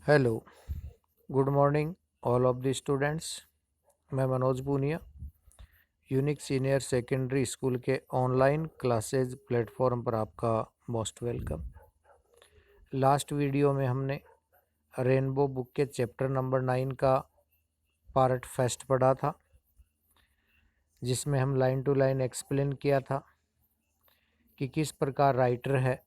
Hello, good morning all of the students. मैं Manoj Poonia unique senior secondary school के online classes platform पर आपका most welcome. Last video में हमने रेनबो बुक के चैप्टर नंबर 9 का पार्ट फर्स्ट पढ़ा था, जिसमें हम लाइन टू लाइन एक्सप्लेन किया था कि किस प्रकार राइटर है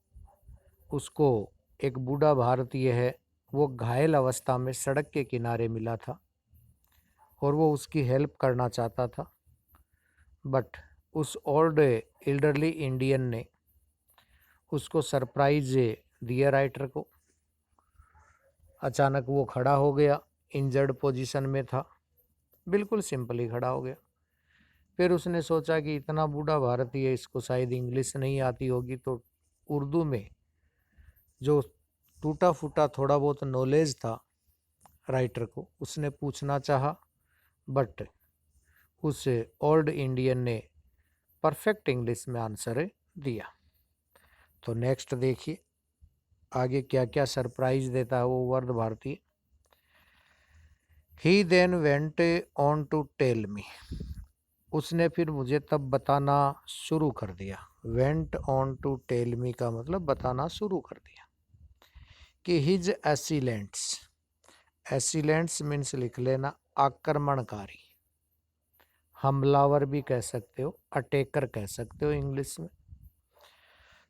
उसको एक बूढ़ा भारतीय है, वो घायल अवस्था में सड़क के किनारे मिला था और वो उसकी हेल्प करना चाहता था। बट उस ओल्ड एल्डरली इंडियन ने उसको सरप्राइज दिया राइटर को। अचानक वो खड़ा हो गया, इंजर्ड पोजीशन में था, बिल्कुल सिंपली खड़ा हो गया। फिर उसने सोचा कि इतना बूढ़ा भारतीय, इसको शायद इंग्लिश नहीं आती होगी, तो उर्दू में जो टूटा फूटा थोड़ा बहुत नॉलेज था राइटर को, उसने पूछना चाहा। बट उस ओल्ड इंडियन ने परफेक्ट इंग्लिश में आंसर दिया। तो नेक्स्ट देखिए आगे क्या क्या सरप्राइज देता है वो वर्ध भारतीय। He then went on to tell me, उसने फिर मुझे तब बताना शुरू कर दिया। Went on to tell me का मतलब बताना शुरू कर दिया कि हिज एसिलेंट्स, एसिलेंट्स मीन्स लिख लेना आक्रमणकारी, हमलावर भी कह सकते हो, अटैकर कह सकते हो इंग्लिश में।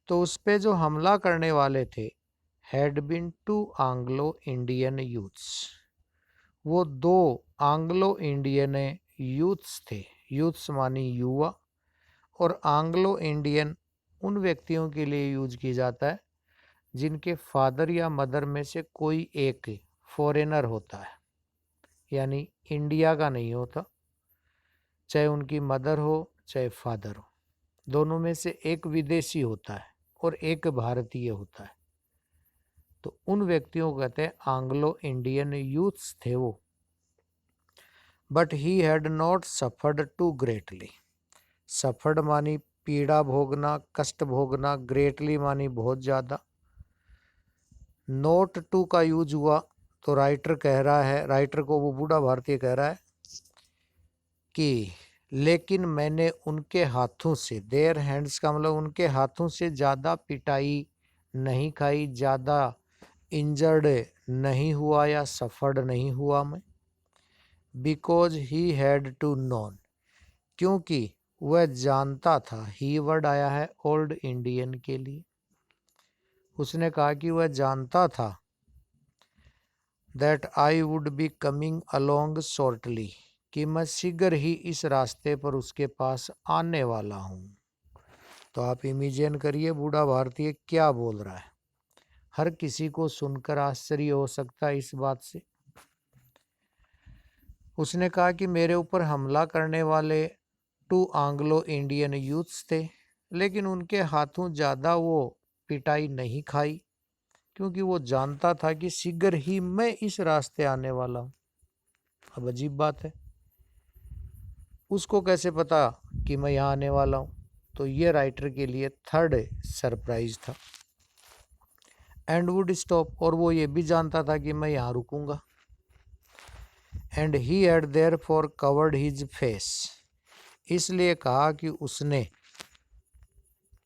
तो उस पे जो हमला करने वाले थे had been two Anglo Indian youths, वो दो आंग्लो इंडियन यूथ्स थे। यूथ्स मानी युवा, और आंग्लो इंडियन उन व्यक्तियों के लिए यूज की जाता है जिनके फादर या मदर में से कोई एक फॉरेनर होता है, यानी इंडिया का नहीं होता, चाहे उनकी मदर हो चाहे फादर हो, दोनों में से एक विदेशी होता है और एक भारतीय होता है। तो उन व्यक्तियों को कहते हैं आंग्लो इंडियन यूथ्स थे वो। But he had not suffered too greatly, suffered मानी पीड़ा भोगना, कष्ट भोगना, ग्रेटली मानी बहुत ज़्यादा। नोट टू का यूज हुआ तो राइटर कह रहा है, राइटर को वो बूढ़ा भारतीय कह रहा है कि लेकिन मैंने उनके हाथों से, देयर हैंड्स का मतलब उनके हाथों से ज़्यादा पिटाई नहीं खाई, ज़्यादा इंजर्ड नहीं हुआ या सफर्ड नहीं हुआ मैं। Because he had to known, क्योंकि वह जानता था, ही वर्ड आया है ओल्ड इंडियन के लिए। उसने कहा कि वह जानता था that I would be coming along shortly, कि मैं शीघ्र ही इस रास्ते पर उसके पास आने वाला हूँ। तो आप इमेजिन करिए बूढ़ा भारतीय क्या बोल रहा है। हर किसी को सुनकर आश्चर्य हो सकता है इस बात से। उसने कहा कि मेरे ऊपर हमला करने वाले टू आंग्लो इंडियन यूथ्स थे, लेकिन उनके हाथों ज़्यादा वो पिटाई नहीं खाई, क्योंकि वो जानता था कि शीघ्र ही मैं इस रास्ते आने वाला हूँ। अब अजीब बात है, उसको कैसे पता कि मैं यहाँ आने वाला हूँ? तो ये राइटर के लिए थर्ड सरप्राइज था। एंड वुड स्टॉप, और वो ये भी जानता था कि मैं यहाँ रुकूंगा। And he had there for covered his face, इसलिए कहा कि उसने,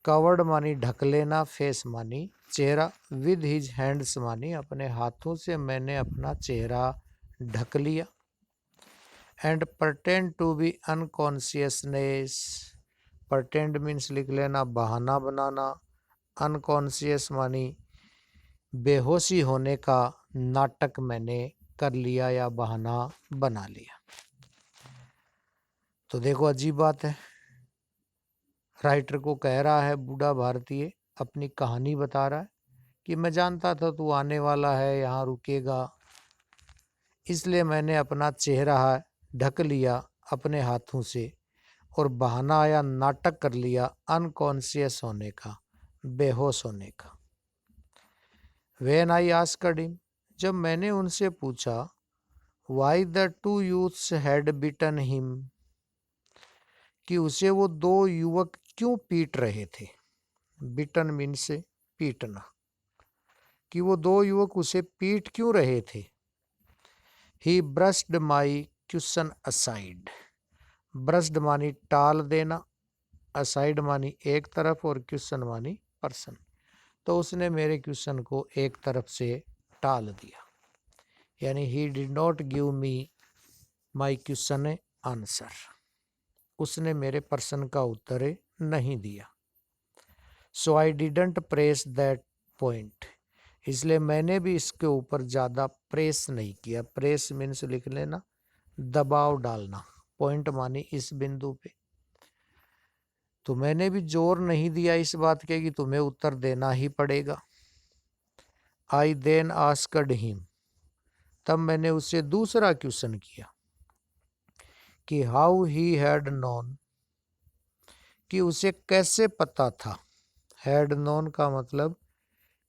कवर्ड मानी ढक लेना, फेस मानी चेहरा, विद हिज हैंड्स मानी अपने हाथों से मैंने अपना चेहरा ढक लिया। And pretend to be unconsciousness, pretend means लिख लेना बहाना बनाना, अनकॉन्शियस मानी बेहोशी होने का नाटक मैंने कर लिया या बहाना बना लिया। तो देखो अजीब बात है, राइटर को कह रहा है बूढ़ा भारतीय, अपनी कहानी बता रहा है कि मैं जानता था तू आने वाला है, यहाँ रुकेगा, इसलिए मैंने अपना चेहरा ढक लिया अपने हाथों से और बहाना या नाटक कर लिया अनकॉन्शियस होने का, बेहोश होने का। व्हेन आई आस्क्ड हिम, जब मैंने उनसे पूछा why the two youths had beaten him, कि उसे वो दो युवक क्यों पीट रहे थे। बिटन मीन्स पीटना, कि वो दो युवक उसे पीट क्यों रहे थे। He brushed my question aside. Brushed मानी टाल देना, असाइड मानी एक तरफ, और क्वेश्चन मानी पर्सन। तो उसने मेरे क्वेश्चन को एक तरफ से टाल दिया, यानी he did not give me my question answer. उसने मेरे प्रश्न का उत्तर नहीं दिया। So I didn't press that point. इसलिए मैंने भी इसके ऊपर ज़्यादा प्रेस नहीं किया। प्रेस मीन्स लिख लेना, दबाव डालना। पॉइंट मानी इस बिंदु पे। तो मैंने भी जोर नहीं दिया इस बात के कि तुम्हें उत्तर देना ही पड़ेगा। आई देन आस्क्ड हिम। तब मैंने उससे दूसरा क्वेश्चन किया कि हाउ ही हैड नोन, कि उसे कैसे पता था। हैड नोन का मतलब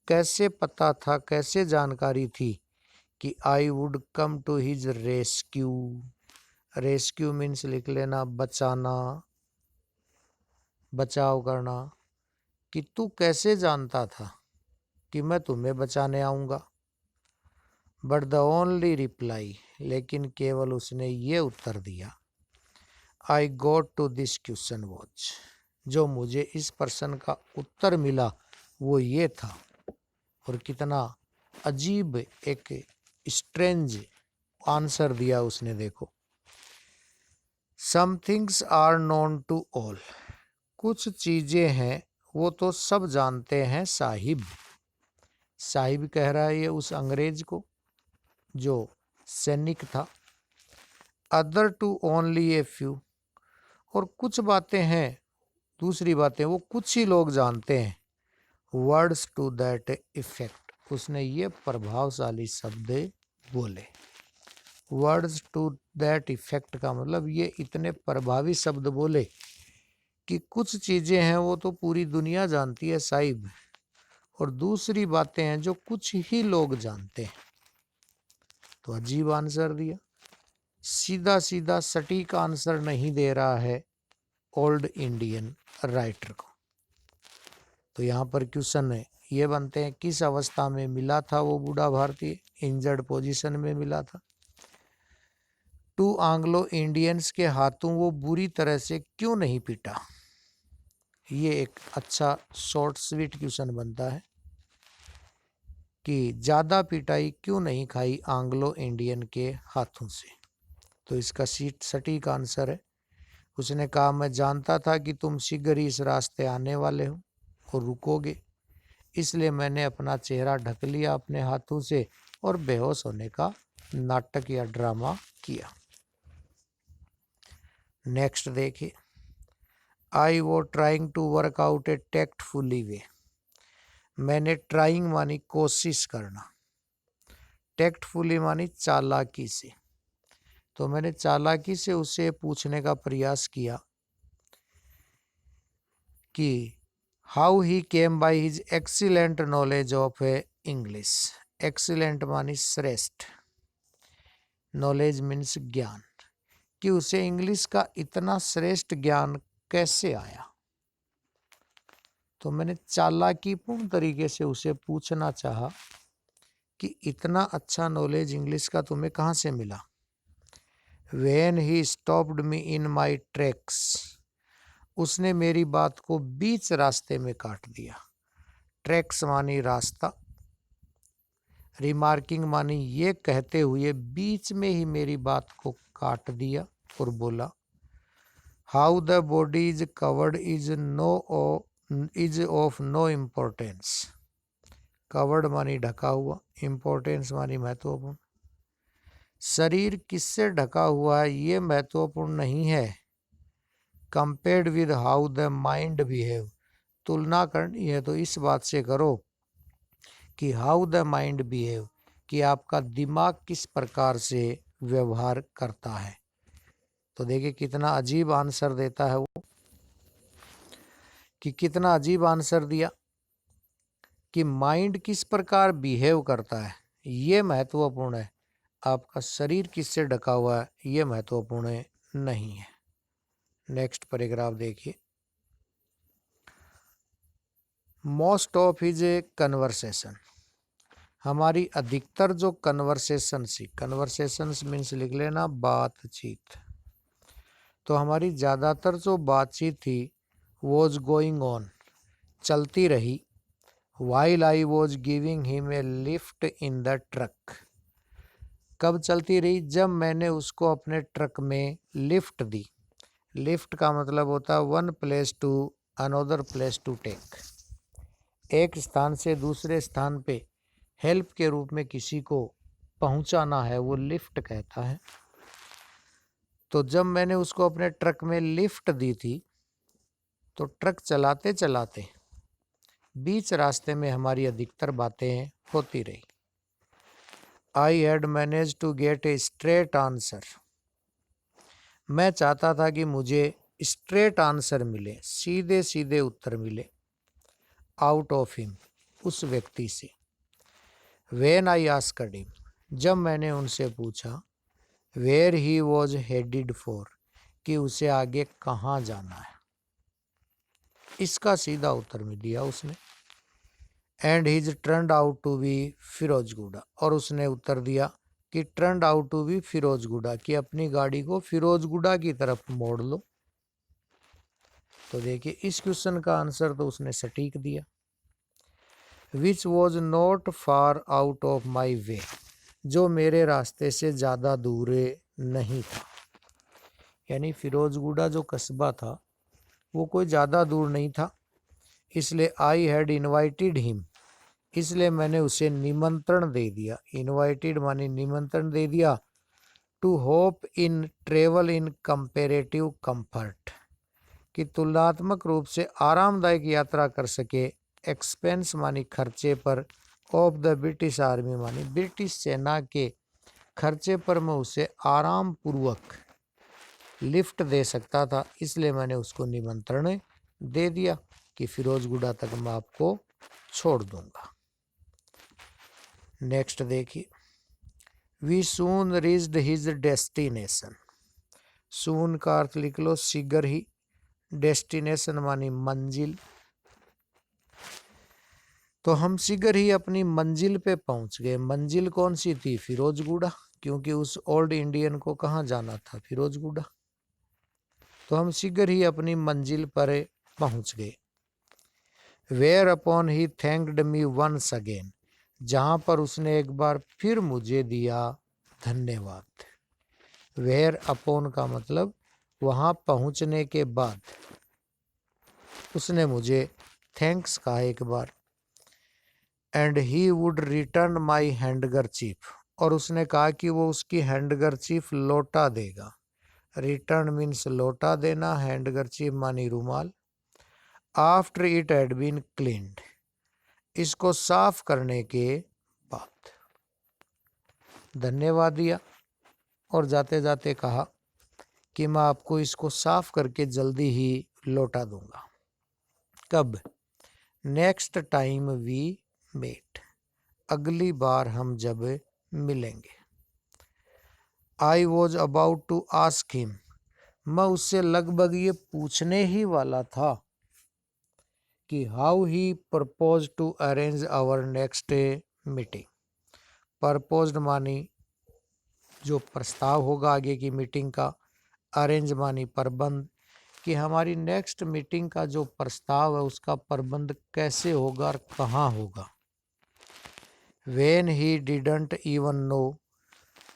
कैसे पता था, कैसे जानकारी थी कि I would come to his rescue. Rescue means लिख लेना बचाना, बचाव करना। कि तू कैसे जानता था कि मैं तुम्हें बचाने आऊंगा। बट द ओनली रिप्लाई, लेकिन केवल उसने ये उत्तर दिया, I got to this question watch. जो मुझे इस प्रश्न का उत्तर मिला वो ये था। और कितना अजीब एक स्ट्रेंज आंसर दिया उसने, देखो। Some things are known to all. कुछ चीजें हैं वो तो सब जानते हैं साहिब। साहिब कह रहा है ये उस अंग्रेज को जो सैनिक था। Other to only a few. और कुछ बातें हैं, दूसरी बातें वो कुछ ही लोग जानते हैं। Words to that effect. उसने ये प्रभावशाली शब्द बोले। वर्ड्स टू दैट इफेक्ट का मतलब ये इतने प्रभावी शब्द बोले कि कुछ चीजें हैं वो तो पूरी दुनिया जानती है साहिब, और दूसरी बातें हैं जो कुछ ही लोग जानते हैं। तो अजीब आंसर दिया, सीधा सीधा सटीक आंसर नहीं दे रहा है ओल्ड इंडियन राइटर को। तो यहाँ पर क्वेश्चन है ये बनते हैं, किस अवस्था में मिला था वो बूढ़ा भारतीय। इंजर्ड पोजीशन में मिला था। टू आंग्लो इंडियंस के हाथों वो बुरी तरह से क्यों नहीं पीटा। ये एक अच्छा शॉर्ट स्वीट क्वेश्चन बनता है कि ज़्यादा पिटाई क्यों नहीं खाई आंग्लो इंडियन के हाथों से। तो इसका सटीक आंसर है, उसने कहा मैं जानता था कि तुम शीघ्र ही इस रास्ते आने वाले हो और रुकोगे, इसलिए मैंने अपना चेहरा ढक लिया अपने हाथों से और बेहोश होने का नाटक या ड्रामा किया। नेक्स्ट देखिए, आई वो trying to work out a tactfully way. मैंने ट्राइंग मानी कोशिश करना, टैक्टफुली मानी चालाकी से। तो मैंने चालाकी से उससे पूछने का प्रयास किया कि how he came by his excellent knowledge of English. Excellent मानी श्रेष्ठ, नॉलेज मीन्स ज्ञान, कि उसे इंग्लिश का इतना श्रेष्ठ ज्ञान कैसे आया। तो मैंने चालाकीपूर्ण तरीके से उसे पूछना चाहा कि इतना अच्छा नॉलेज इंग्लिश का तुम्हें कहाँ से मिला। When he stopped me in my tracks, उसने मेरी बात को बीच रास्ते में काट दिया। ट्रैक्स मानी रास्ता, रिमार्किंग मानी ये कहते हुए बीच में ही मेरी बात को काट दिया और बोला, how the body is covered is of no importance. Covered मानी ढका हुआ, इम्पोर्टेंस मानी महत्वपूर्ण। शरीर किससे ढका हुआ है ये महत्वपूर्ण नहीं है। Compared with how the mind behave, तुलना करनी है तो इस बात से करो कि हाउ द माइंड बिहेव, कि आपका दिमाग किस प्रकार से व्यवहार करता है। तो देखिए कितना अजीब आंसर देता है वो, कि कितना अजीब आंसर दिया कि माइंड किस प्रकार बिहेव करता है ये महत्वपूर्ण है, आपका शरीर किससे ढका हुआ है ये महत्वपूर्ण नहीं है। नेक्स्ट पैराग्राफ देखिए, मोस्ट ऑफ हिज कन्वर्सेशन। हमारी अधिकतर जो कन्वर्सेशंस मीन्स लिख लेना बातचीत, तो हमारी ज़्यादातर जो बातचीत थी वॉज गोइंग ऑन, चलती रही, while I was giving him a lift in the truck. कब चलती रही? जब मैंने उसको अपने ट्रक में लिफ्ट दी। लिफ्ट का मतलब होता है one place to another place to take, एक स्थान से दूसरे स्थान पे हेल्प के रूप में किसी को पहुंचाना है, वो लिफ्ट कहता है। तो जब मैंने उसको अपने ट्रक में लिफ्ट दी थी, तो ट्रक चलाते चलाते बीच रास्ते में हमारी अधिकतर बातें होती रही। I had manage to get a straight answer, मैं चाहता था कि मुझे स्ट्रेट आंसर मिले, सीधे सीधे उत्तर मिले, आउट ऑफ हिम, उस व्यक्ति से। व्हेन आई आस्क्ड हिम, जब मैंने उनसे पूछा, where he was headed for, कि उसे आगे कहाँ जाना है, इसका सीधा उत्तर में दिया उसने। And his turned out to be Ferozguda, और उसने उत्तर दिया कि turned out to be Ferozguda, कि अपनी गाड़ी को फिरोजगुड़ा की तरफ मोड़ लो। तो देखिए इस क्वेश्चन का आंसर तो उसने सटीक दिया। Which was not far out of my way, जो मेरे रास्ते से ज़्यादा दूर नहीं था, यानी फिरोजगुड़ा जो कस्बा था वो कोई ज़्यादा दूर नहीं था, इसलिए आई हैड इनवाइटेड हिम, इसलिए मैंने उसे निमंत्रण दे दिया। इनवाइटेड मानी निमंत्रण दे दिया। To hop in travel in comparative comfort, कि तुलनात्मक रूप से आरामदायक यात्रा कर सके। एक्सपेंस मानी खर्चे पर, ऑफ द ब्रिटिश आर्मी मानी ब्रिटिश सेना के खर्चे पर मैं उसे आराम पूर्वक लिफ्ट दे सकता था, इसलिए मैंने उसको निमंत्रण दे दिया कि फिरोजगुड़ा तक मैं आपको छोड़ दूंगा। नेक्स्ट देखिए, we soon reached his destination, soon का अर्थ लिख लो शीघ्र ही, डेस्टिनेशन मानी मंजिल, तो हम शीघ्र ही अपनी मंजिल पे पहुंच गए। मंजिल कौन सी थी? फिरोजगुड़ा, क्योंकि उस ओल्ड इंडियन को कहाँ जाना था? फिरोजगुड़ा। तो हम शीघ्र ही अपनी मंजिल पर पहुंच गए। Whereupon he thanked me once again, जहां पर उसने एक बार फिर मुझे दिया धन्यवाद। वेयर अपॉन का मतलब वहां पहुंचने के बाद उसने मुझे थैंक्स कहा एक बार। And he would return my handkerchief, और उसने कहा कि वो उसकी हैंडकरचीफ लौटा देगा। रिटर्न मीन्स लौटा देना, हैंडकरचीफ मानी रुमाल। After it had been cleaned, इसको साफ करने के बाद। धन्यवाद दिया और जाते जाते कहा कि मैं आपको इसको साफ करके जल्दी ही लौटा दूंगा। कब? नेक्स्ट टाइम वी मेट, अगली बार हम जब मिलेंगे। I was about to ask him, मैं उससे लगभग ये पूछने ही वाला था कि how he propose to arrange our next meeting. Proposed मानी जो प्रस्ताव होगा आगे की मीटिंग का, अरेंज मानी प्रबंध, कि हमारी नेक्स्ट मीटिंग का जो प्रस्ताव है उसका प्रबंध कैसे होगा और कहाँ होगा। When he didn't even know,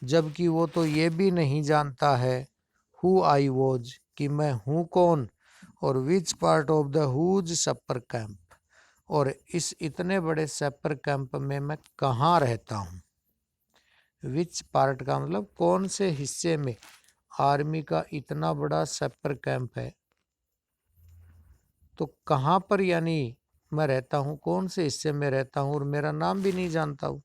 जबकि वो तो ये भी नहीं जानता है who I was, कि मैं हूँ कौन, और which part of the huge supper camp, और इस इतने बड़े सपर कैंप में मैं कहाँ रहता हूँ। विच पार्ट का मतलब कौन से हिस्से में आर्मी का इतना बड़ा सपर कैंप है, तो कहाँ पर यानी मैं रहता हूँ, कौन से हिस्से में रहता हूँ, और मेरा नाम भी नहीं जानता हूँ।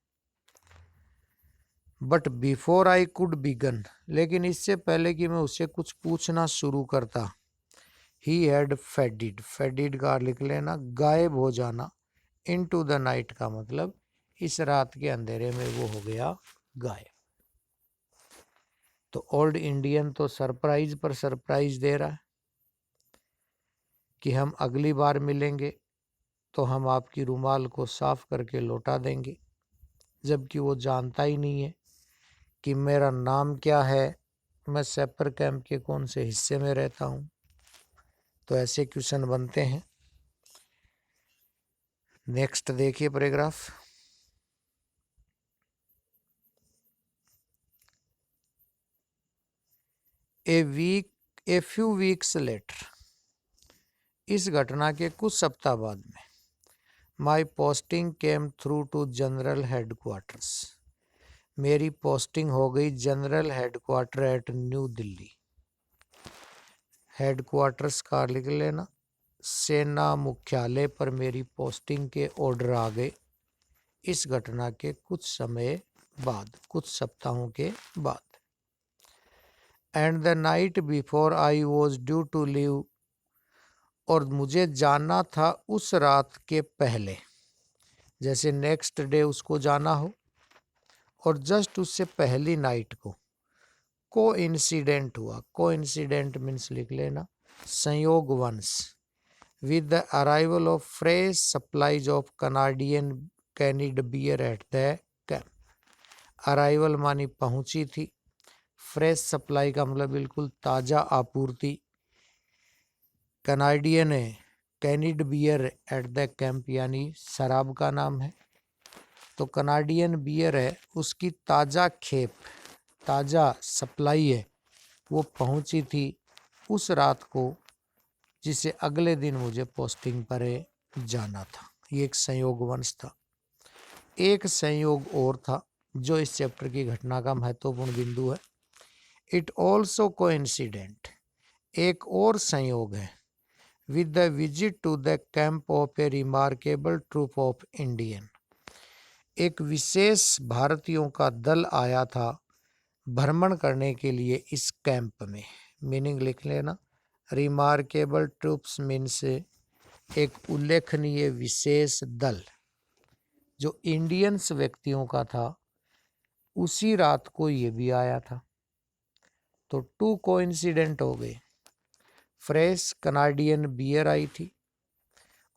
But before I could begin, लेकिन इससे पहले कि मैं उससे कुछ पूछना शुरू करता, ही हैड फेडिड, फेडिड का लिख लेना गायब हो जाना, इनटू द नाइट का मतलब इस रात के अंधेरे में वो हो गया गायब। तो ओल्ड इंडियन तो सरप्राइज पर सरप्राइज दे रहा है कि हम अगली बार मिलेंगे तो हम आपकी रुमाल को साफ करके लौटा देंगे। जबकि वो जानता ही नहीं है कि मेरा नाम क्या है, मैं सैपर कैंप के कौन से हिस्से में रहता हूँ। तो ऐसे क्वेश्चन बनते हैं। नेक्स्ट देखिए paragraph. A few weeks later, इस घटना के कुछ सप्ताह बाद में, my posting came through to general headquarters, मेरी पोस्टिंग हो गई general headquarter at New Delhi. Headquarters का लिख लेना, सेना मुख्यालय पर मेरी पोस्टिंग के ऑर्डर आ गए इस घटना के कुछ समय बाद, कुछ सप्ताहों के बाद। And the night before I was due to leave, और मुझे जाना था उस रात के पहले, जैसे नेक्स्ट डे उसको जाना हो, और जस्ट उससे पहली नाइट को को इंसिडेंट हुआ। को इंसिडेंट मीन्स लिख लेना संयोगवंश, with the arrival of fresh supplies of Canadian canned beer at the camp। Arrival मानी पहुंची थी, फ्रेश सप्लाई का मतलब बिल्कुल ताज़ा आपूर्ति, Canadian canned beer at the camp यानी शराब का नाम है। तो कनाडियन बियर है, उसकी ताज़ा खेप, ताज़ा सप्लाई है, वो पहुंची थी उस रात को, जिसे अगले दिन मुझे पोस्टिंग पर जाना था। ये एक संयोगवंश था। एक संयोग और था जो इस चैप्टर की घटना का महत्वपूर्ण बिंदु है। इट ऑल्सो कोइंसिडेंट, एक और संयोग है, with the visit to the camp of a remarkable troupe of Indian, एक विशेष भारतीयों का दल आया था भ्रमण करने के लिए इस कैंप में। मीनिंग लिख लेना, रिमार्केबल ट्रूप्स मीन्स एक उल्लेखनीय विशेष दल जो इंडियंस व्यक्तियों का था, उसी रात को ये भी आया था। तो टू कोइंसिडेंट हो गए, फ्रेश कनाडियन बियर आई थी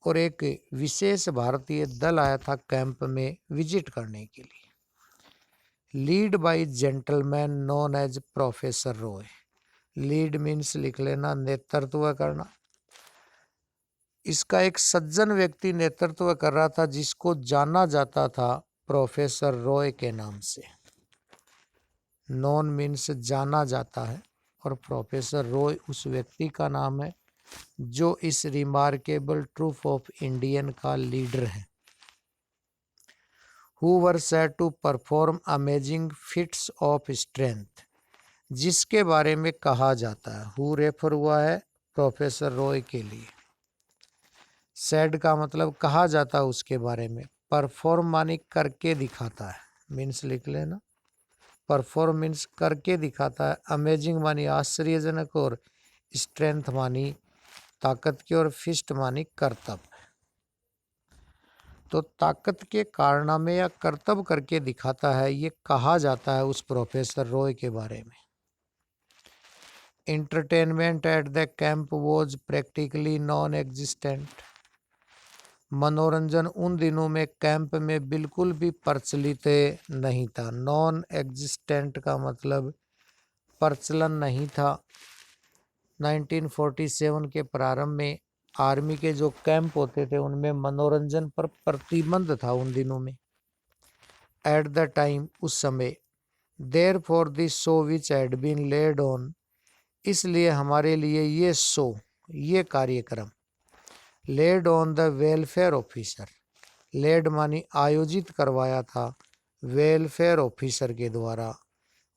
और एक विशेष भारतीय दल आया था कैंप में विजिट करने के लिए। Lead by gentleman known as professor Roy, lead means लिख लेना नेतृत्व करना। इसका एक सज्जन व्यक्ति नेतृत्व कर रहा था जिसको जाना जाता था प्रोफेसर रॉय के नाम से। नॉन मीन्स जाना जाता है और प्रोफेसर रॉय उस व्यक्ति का नाम है जो इस रिमार्केबल ट्रूप ऑफ इंडियन का लीडर है। Who were said to perform amazing feats of strength, जिसके बारे में कहा जाता है, हु रेफर हुआ है प्रोफेसर रॉय के लिए। सेड का मतलब कहा जाता है उसके बारे में, परफॉर्म मानी करके दिखाता है, मीन्स लिख लेना परफॉर्म मीन्स करके दिखाता है, अमेजिंग मानी आश्चर्यजनक और स्ट्रेंथ मानी ताकत की और फिस्ट मानी करतब। तो ताकत के कारनामे या करतब करके दिखाता है, ये कहा जाता है उस प्रोफेसर रॉय के बारे में। Entertainment eight the camp was practically non existent, मनोरंजन उन दिनों में कैंप में बिल्कुल भी प्रचलित नहीं था। नॉन एग्जिस्टेंट का मतलब प्रचलन नहीं था। 1947 के प्रारंभ में आर्मी के जो कैंप होते थे उनमें मनोरंजन पर प्रतिबंध था उन दिनों में। एट द टाइम, उस समय, therefore this show which had been laid on, इसलिए हमारे लिए ये शो, ये कार्यक्रम, laid on the welfare officer, laid मानी आयोजित करवाया था वेलफेयर ऑफिसर के द्वारा,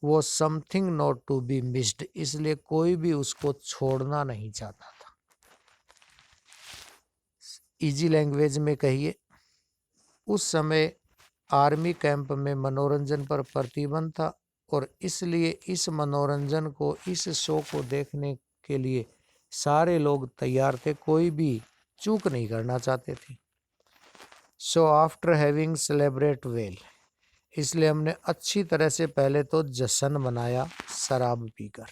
वो something not to be missed, इसलिए कोई भी उसको छोड़ना नहीं चाहता था। इजी लैंग्वेज में कहिए, उस समय आर्मी कैंप में मनोरंजन पर प्रतिबंध था और इसलिए इस मनोरंजन को, इस शो को देखने के लिए सारे लोग तैयार थे, कोई भी चूक नहीं करना चाहते थे। So after having celebrate well, इसलिए हमने अच्छी तरह से पहले तो जश्न मनाया शराब पीकर।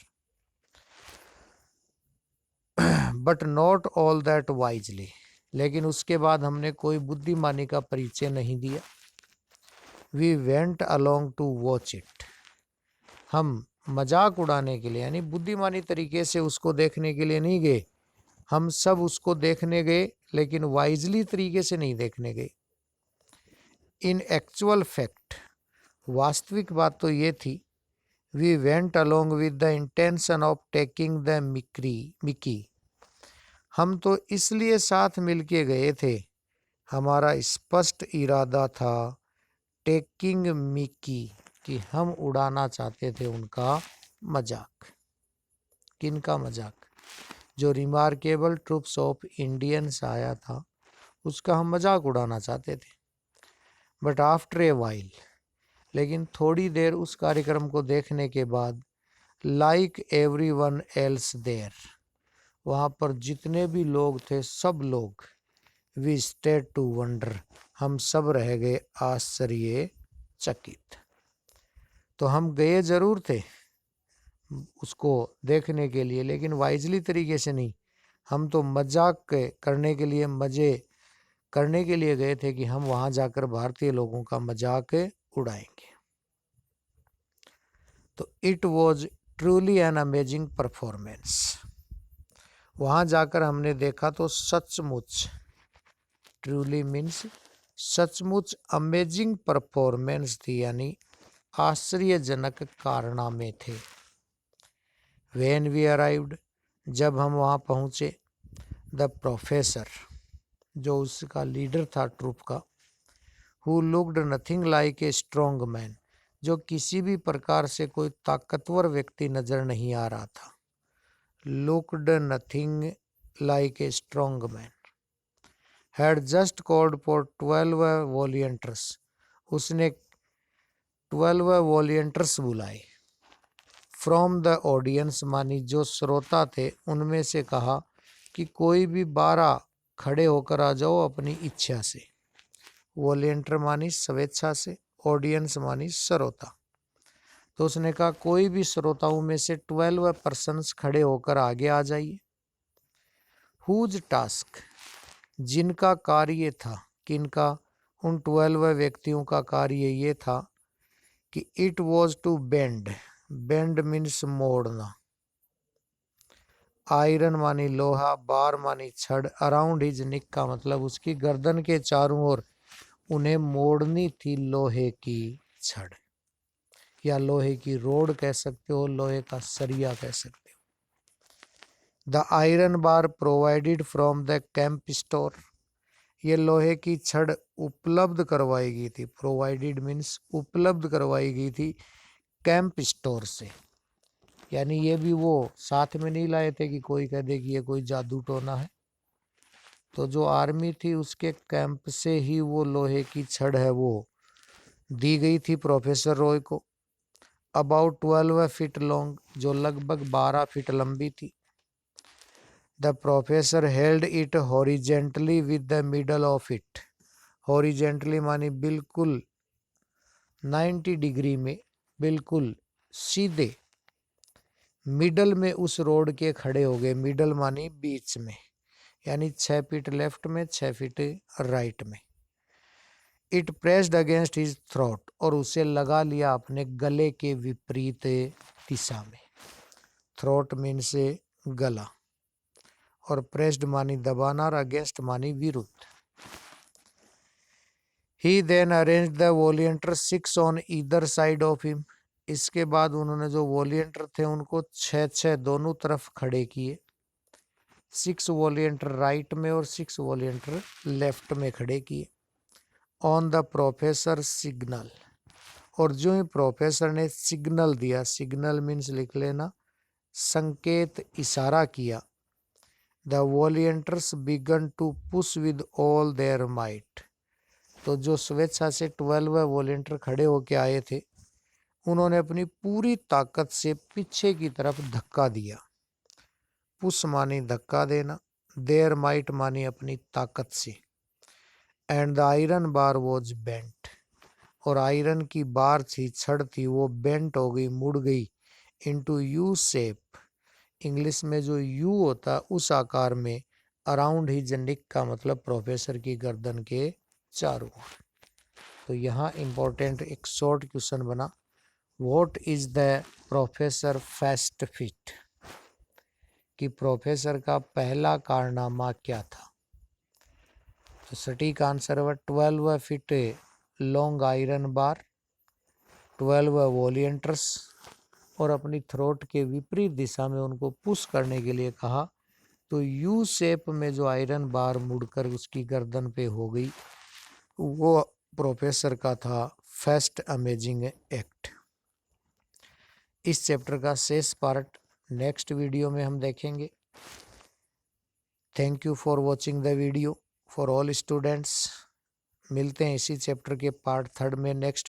But not all that wisely, लेकिन उसके बाद हमने कोई बुद्धिमानी का परिचय नहीं दिया। We went along to watch it. हम मजाक उड़ाने के लिए यानी बुद्धिमानी तरीके से उसको देखने के लिए नहीं गए, हम सब उसको देखने गए लेकिन वाइजली तरीके से नहीं देखने गए। इन एक्चुअल फैक्ट, वास्तविक बात तो ये थी, we went along with the intention of taking the mickey. हम तो इसलिए साथ मिलके गए थे, हमारा स्पष्ट इरादा था टेकिंग मिकी, कि हम उड़ाना चाहते थे उनका मजाक। किनका मजाक? जो रिमार्केबल ट्रूप्स ऑफ इंडियंस आया था उसका हम मजाक उड़ाना चाहते थे। बट आफ्टर ए वाइल, लेकिन थोड़ी देर उस कार्यक्रम को देखने के बाद, लाइक एवरीवन एल्स देयर, वहाँ पर जितने भी लोग थे सब लोग, वी स्टेड टू वंडर, हम सब रह गए आश्चर्यचकित। तो हम गए जरूर थे उसको देखने के लिए लेकिन वाइजली तरीके से नहीं, हम तो मजाक करने के लिए, मजे करने के लिए गए थे कि हम वहां जाकर भारतीय लोगों का मजाक उड़ाएंगे। तो it was truly an amazing performance. वहां जाकर हमने देखा तो सचमुच, ट्रूली मीन्स सचमुच, अमेजिंग परफॉर्मेंस थी यानी आश्चर्यजनक कारनामे थे। व्हेन वी अराइव्ड, जब हम वहाँ पहुँचे, द प्रोफेसर, जो उसका लीडर था ट्रूप का, who looked nothing like a strong man, जो किसी भी प्रकार से कोई ताकतवर व्यक्ति नजर नहीं आ रहा था, looked nothing like a strong man, had just called for 12 वॉलियंटर्स, उसने 12 वॉलियंटर्स बुलाए, फ्रॉम द ऑडियंस, मानी जो श्रोता थे उनमें से कहा कि कोई भी 12 खड़े होकर आ जाओ अपनी इच्छा से। वॉलियंटर मानी स्वेच्छा से, ऑडियंस मानी श्रोता। तो उसने कहा कोई भी श्रोताओं में से 12 पर्सन्स खड़े होकर आगे आ जाइए। हुज टास्क, जिनका कार्य था, किनका? उन 12 व्यक्तियों का कार्य ये था कि it was to bend, bend means मोड़ना, आयरन मानी लोहा, बार मानी छड़, अराउंड हिज निक का मतलब उसकी गर्दन के चारों ओर उन्हें मोड़नी थी लोहे की छड़, या लोहे की रोड कह सकते हो, लोहे का सरिया कह सकते हो। The iron bar provided from the camp store, ये लोहे की छड़ उपलब्ध करवाई गई थी, प्रोवाइडेड मीन्स उपलब्ध करवाई गई थी कैंप स्टोर से, यानी ये भी वो साथ में नहीं लाए थे कि कोई कह दे कि ये कोई जादू टोना है। तो जो आर्मी थी उसके कैंप से ही वो लोहे की छड़ है वो दी गई थी प्रोफेसर रॉय को। अबाउट 12 फीट लॉन्ग, जो लगभग 12 फीट लंबी थी। The professor held it horizontally with the middle of it, horizontally मानी बिल्कुल 90 डिग्री में, बिल्कुल सीधे मिडल में उस रोड के खड़े हो गए, मिडल मानी बीच में, यानी 6 फीट लेफ्ट में 6 फीट राइट में। It pressed against his throat, और उसे लगा लिया अपने गले के विपरीत दिशा में। थ्रोट मीन से गला, और प्रेस्ड मानी दबाना और अगेंस्ट मानी विरुद्ध। He then arranged the volunteer 6 on either side of him, इसके बाद उन्होंने जो वॉलियंटर थे उनको 6-6 दोनों तरफ खड़े किए, 6 वॉलियंटर राइट में और 6 वॉलियंटर लेफ्ट में खड़े किए। ऑन द प्रोफेसर सिग्नल, और जो ही प्रोफेसर ने सिग्नल दिया, सिग्नल मीन्स लिख लेना संकेत, इशारा किया, the volunteers began to push with all their might, तो जो स्वेच्छा से 12 वॉलियंटर खड़े होके आए थे उन्होंने अपनी पूरी ताकत से पीछे की तरफ धक्का दिया। पुश मानी धक्का देना, देयर माइट मानी अपनी ताकत से। And the iron bar was bent, और आयरन की बार थी, छड़ थी, वो बेंट हो गई, मुड़ गई, इनटू यू शेप, इंग्लिश में जो यू होता उस आकार में, अराउंड हिज नेक का मतलब प्रोफेसर की गर्दन के चारों ओर। तो यहाँ इम्पोर्टेंट एक शॉर्ट क्वेश्चन बना, what is the professor first feet, कि प्रोफेसर का पहला कारनामा क्या था। तो सटीक आंसर है 12 फीट लॉन्ग आयरन बार, 12 वॉलियंटर्स, और अपनी थ्रोट के विपरीत दिशा में उनको पुश करने के लिए कहा। तो यू शेप में जो आयरन बार मुड़कर उसकी गर्दन पे हो गई, वो प्रोफेसर का था फर्स्ट अमेजिंग एक्ट। इस चैप्टर का शेष पार्ट नेक्स्ट वीडियो में हम देखेंगे। Thank you for watching the video for all students. मिलते हैं इसी चैप्टर के पार्ट 3 में नेक्स्ट